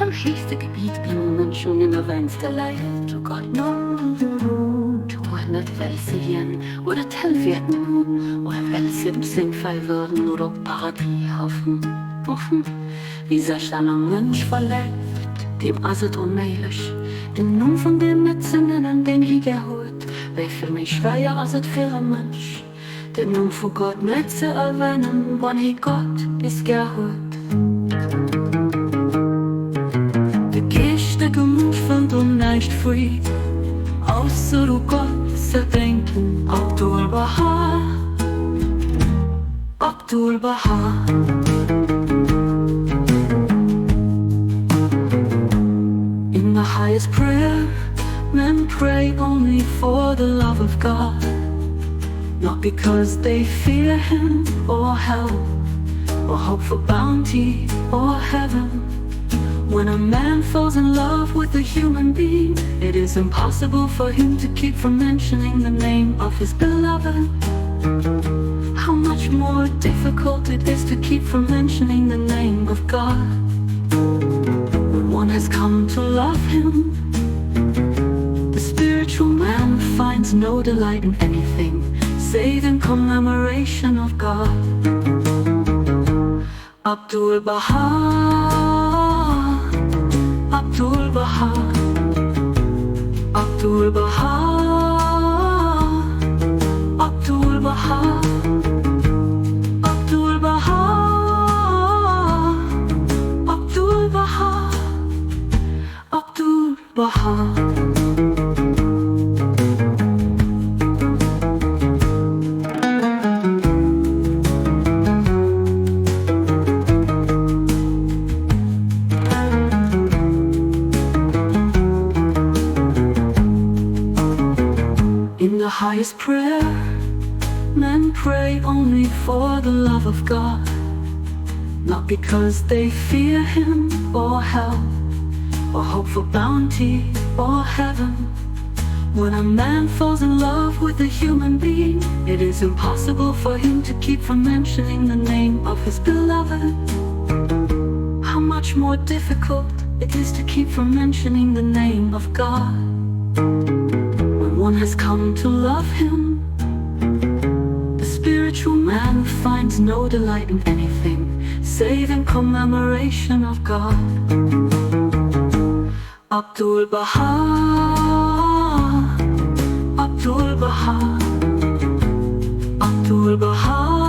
am héchste Gebiet blieben Menschen in der wéinst der Léift zu Gott Numm. Nicht weil sie Hien oder erwänen, oder weil sie im Seng Faveuren oder Paradies hoffen, wie sech dann am Mënsch verléift, deem ausser onméiglech, den Numm von dem nennen, den huet, weil für mich schwéier als für ein Mënsch, den Numm von Gott nicht zu erwänen, wann Gott ist huet. De geeschtege fënnt und näischt frei, ausser Gott zu denken. Abdu'l Bahá, Abdu'l Bahá. In the highest prayer, men pray only for the love of God, not because they fear Him or hell, or hope for bounty or heaven. When a man falls in love with a human being, it is impossible for him to keep from mentioning the name of his beloved. How much more difficult it is to keep from mentioning the name of God. When one has come to love Him, the spiritual man finds no delight in anything save in commemoration of God. Abdu'l Bahá, Abdu'l Bahá, Abdu'l Bahá, Abdu'l Bahá, Abdu'l Bahá, Abdu'l Bahá, Abdu'l Bahá. In the highest prayer, men pray only for the love of God, not because they fear Him or hell, or hope for bounty or heaven. When a man falls in love with a human being, it is impossible for him to keep from mentioning the name of his beloved. How much more difficult it is to keep from mentioning the name of God. One has come to love Him, the spiritual man finds no delight in anything save in commemoration of God. Abdu'l Bahá, Abdu'l Bahá, Abdu'l Bahá,